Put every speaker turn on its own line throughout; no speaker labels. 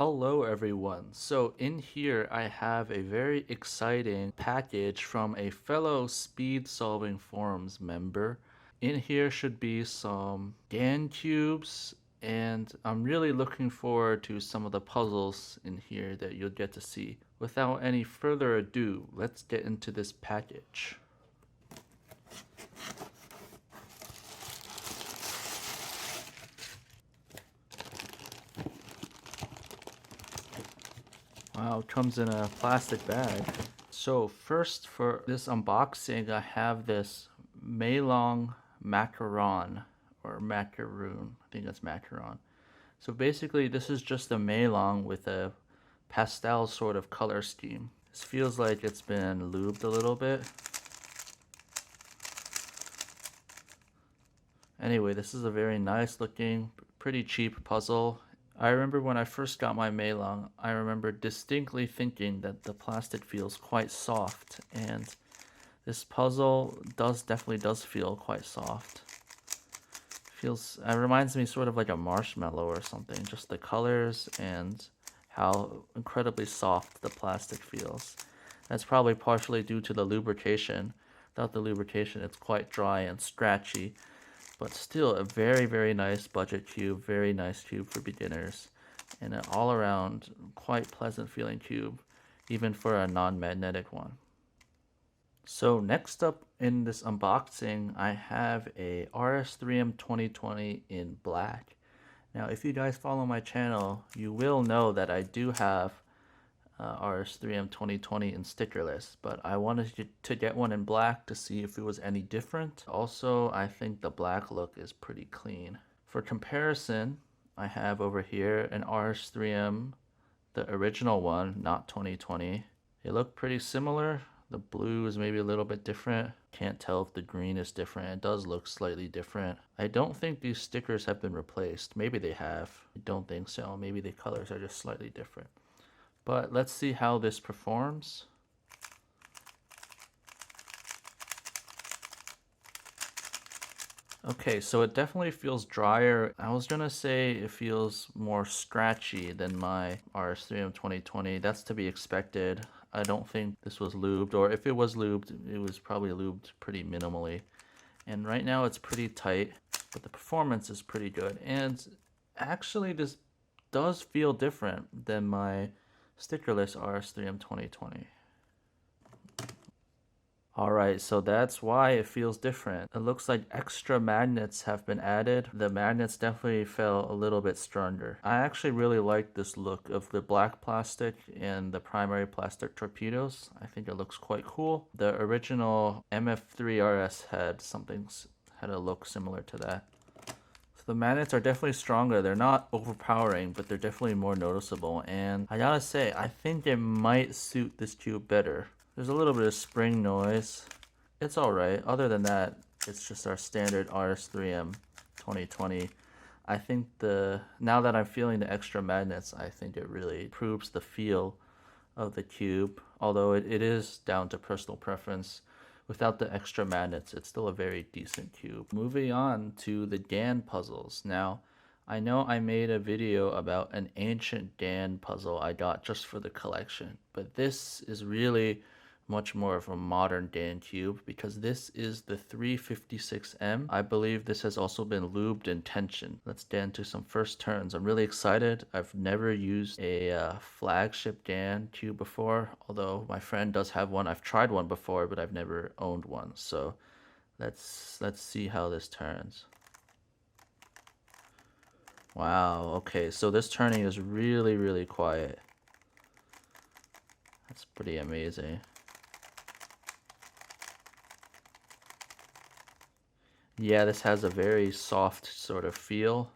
Hello everyone. So in here I have a very exciting package from a fellow SpeedSolving forums member. In here should be some GAN cubes, and I'm really looking forward to some of the puzzles in here that you'll get to see. Without any further ado, let's get into this package. Wow, it comes in a plastic bag. So first for this unboxing, I have this Meilong Macaron, or Macaroon. I think that's Macaron. So basically this is just a Meilong with a pastel sort of color scheme. This feels like it's been lubed a little bit. Anyway, this is a very nice looking, pretty cheap puzzle. I remember when I first got my Meilong, I remember distinctly thinking that the plastic feels quite soft, and this puzzle definitely does feel quite soft. It reminds me sort of like a marshmallow or something, just the colors and how incredibly soft the plastic feels. That's probably partially due to the lubrication. Without the lubrication, it's quite dry and scratchy. But still a very, very nice budget cube, very nice cube for beginners, and an all-around quite pleasant feeling cube, even for a non-magnetic one. So next up in this unboxing, I have a RS3M 2020 in black. Now if you guys follow my channel, you will know that I do have RS3M 2020 in stickerless, but I wanted to get one in black to see if it was any different. Also, I think the black look is pretty clean. For comparison, I have over here an RS3M, the original one, not 2020. They look pretty similar. The blue is maybe a little bit different. Can't tell if the green is different. It does look slightly different. I don't think these stickers have been replaced. Maybe they have. I don't think so. Maybe the colors are just slightly different. But let's see how this performs. Okay, so it definitely feels drier. I was gonna say it feels more scratchy than my RS3M 2020. That's to be expected. I don't think this was lubed, or if it was lubed, it was probably lubed pretty minimally. And right now it's pretty tight, but the performance is pretty good. And actually this does feel different than my stickerless RS3M 2020. Alright, so that's why it feels different. It looks like extra magnets have been added. The magnets definitely felt a little bit stronger. I actually really like this look of the black plastic and the primary plastic torpedoes. I think it looks quite cool. The original MF3RS had a look similar to that. So the magnets are definitely stronger. They're not overpowering, but they're definitely more noticeable. And I gotta say, I think it might suit this cube better. There's a little bit of spring noise. It's alright. Other than that, it's just our standard RS3M 2020. I think now that I'm feeling the extra magnets, I think it really improves the feel of the cube. Although it is down to personal preference. Without the extra magnets, it's still a very decent cube. Moving on to the GAN puzzles. Now, I know I made a video about an ancient GAN puzzle I got just for the collection, but this is really much more of a modern GAN cube because this is the 356M. I believe this has also been lubed and tensioned. Let's get into some first turns. I'm really excited. I've never used a flagship GAN cube before, although my friend does have one. I've tried one before, but I've never owned one. So let's see how this turns. Wow, okay, so this turning is really, really quiet. That's pretty amazing. Yeah, this has a very soft sort of feel.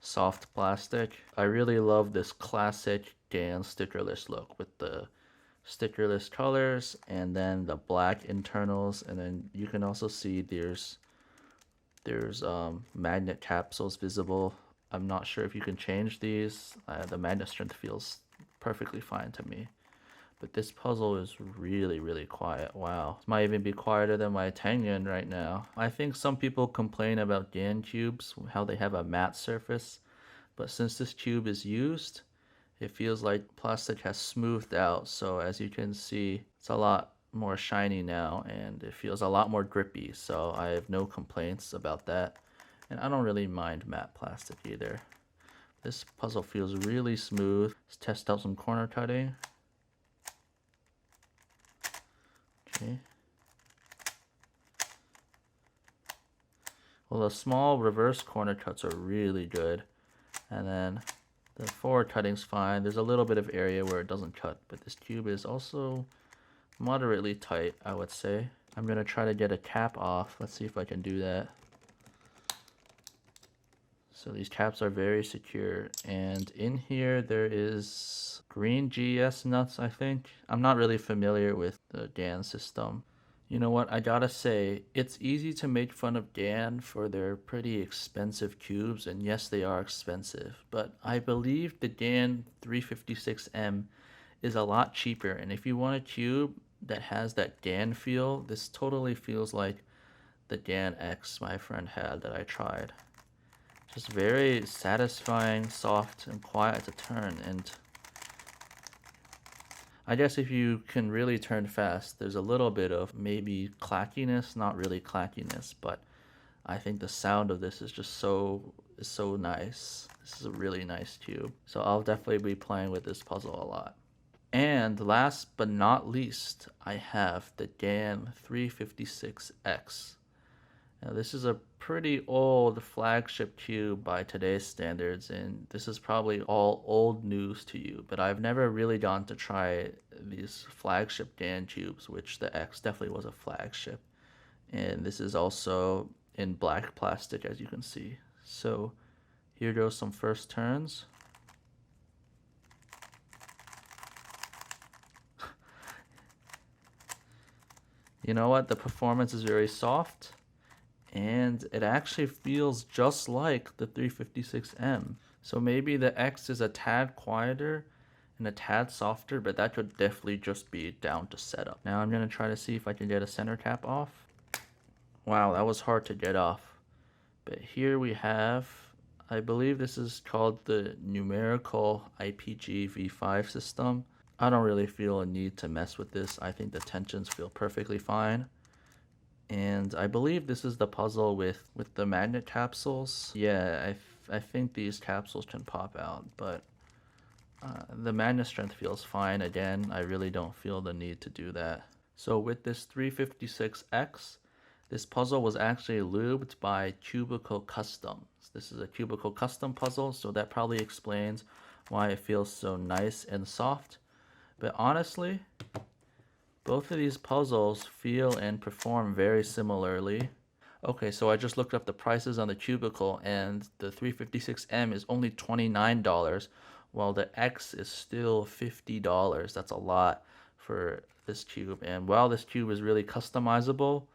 Soft plastic. I really love this classic GAN stickerless look with the stickerless colors and then the black internals, and then you can also see there's magnet capsules visible. I'm not sure if you can change these. The magnet strength feels perfectly fine to me. But this puzzle is really, really quiet. Wow. This might even be quieter than my Tengen right now. I think some people complain about GAN cubes, how they have a matte surface. But since this cube is used, it feels like plastic has smoothed out. So as you can see, it's a lot more shiny now and it feels a lot more grippy. So I have no complaints about that. And I don't really mind matte plastic either. This puzzle feels really smooth. Let's test out some corner cutting. Okay. Well, the small reverse corner cuts are really good. And then the forward cutting's fine. There's a little bit of area where it doesn't cut, but this cube is also moderately tight, I would say. I'm gonna try to get a cap off. Let's see if I can do that. So these caps are very secure, and in here there is green GS nuts, I think. I'm not really familiar with the GAN system. You know what, I gotta say, it's easy to make fun of GAN for their pretty expensive cubes, and yes, they are expensive, but I believe the GAN 356M is a lot cheaper, and if you want a cube that has that GAN feel, this totally feels like the GAN X my friend had that I tried. Just very satisfying, soft, and quiet to turn, and I guess if you can really turn fast, there's a little bit of maybe clackiness, not really clackiness, but I think the sound of this is just so nice. This is a really nice cube. So I'll definitely be playing with this puzzle a lot. And last but not least, I have the GAN 356X. Now this is a pretty old flagship cube by today's standards, and this is probably all old news to you, but I've never really gone to try these flagship GAN cubes, which the X definitely was a flagship. And this is also in black plastic, as you can see. So here goes some first turns. You know what? The performance is very soft, and it actually feels just like the 356M. So maybe the X is a tad quieter and a tad softer, but that could definitely just be down to setup. Now I'm gonna try to see if I can get a center cap off. Wow, that was hard to get off. But here we have, I believe this is called the numerical IPG V5 system. I don't really feel a need to mess with this. I think the tensions feel perfectly fine. And I believe this is the puzzle with the magnet capsules. Yeah, I think these capsules can pop out, but the magnet strength feels fine. Again, I really don't feel the need to do that. So with this 356X, this puzzle was actually lubed by Cubicle Customs. This is a Cubicle Custom puzzle, so that probably explains why it feels so nice and soft. But honestly, both of these puzzles feel and perform very similarly. Okay, so I just looked up the prices on the Cubicle, and the 356M is only $29, while the X is still $50. That's a lot for this cube. And while this cube is really customizable,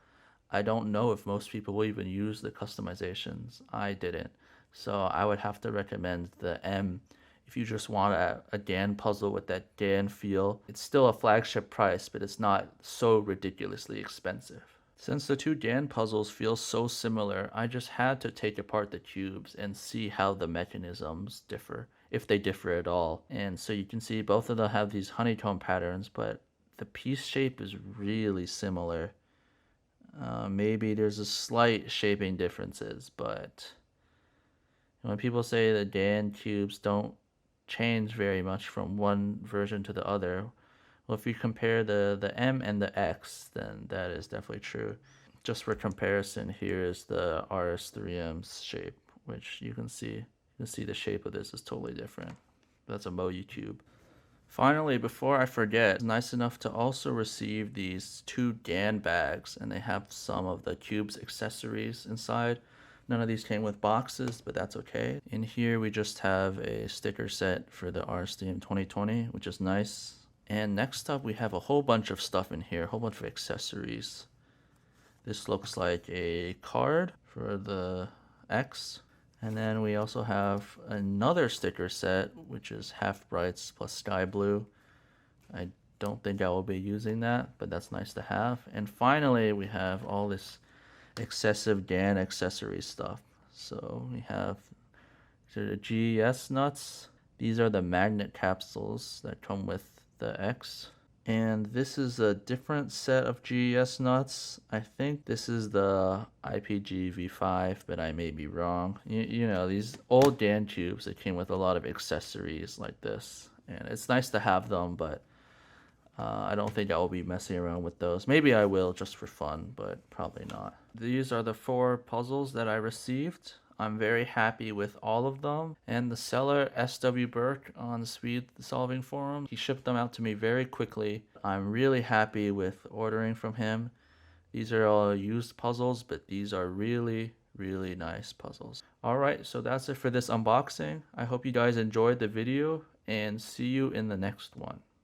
I don't know if most people will even use the customizations. I didn't. So I would have to recommend the M if you just want a GAN puzzle with that GAN feel. It's still a flagship price, but it's not so ridiculously expensive. Since the two GAN puzzles feel so similar, I just had to take apart the cubes and see how the mechanisms differ, if they differ at all. And so you can see both of them have these honeycomb patterns, but the piece shape is really similar. Maybe there's a slight shaping differences, but when people say the GAN cubes don't change very much from one version to the other, well, if you compare the M and the X, then that is definitely true. Just for comparison, here is the RS3M's shape, which you can see. You can see the shape of this is totally different. That's a Moyu cube. Finally, before I forget, it's nice enough to also receive these two GAN bags, and they have some of the cube's accessories inside. None of these came with boxes, but that's okay. In here, we just have a sticker set for the RS3M 2020, which is nice. And next up, we have a whole bunch of stuff in here, a whole bunch of accessories. This looks like a card for the X. And then we also have another sticker set, which is half brights plus sky blue. I don't think I will be using that, but that's nice to have. And finally, we have all this excessive GAN accessory stuff. So we have the GES nuts. These are the magnet capsules that come with the X. And this is a different set of GES nuts. I think this is the IPG V5, but I may be wrong. You know, these old GAN tubes that came with a lot of accessories like this. And it's nice to have them, but I don't think I will be messing around with those. Maybe I will just for fun, but probably not. These are the 4 puzzles that I received. I'm very happy with all of them. And the seller, SW Burke, on the SpeedSolving forum, he shipped them out to me very quickly. I'm really happy with ordering from him. These are all used puzzles, but these are really, really nice puzzles. Alright, so that's it for this unboxing. I hope you guys enjoyed the video, and see you in the next one.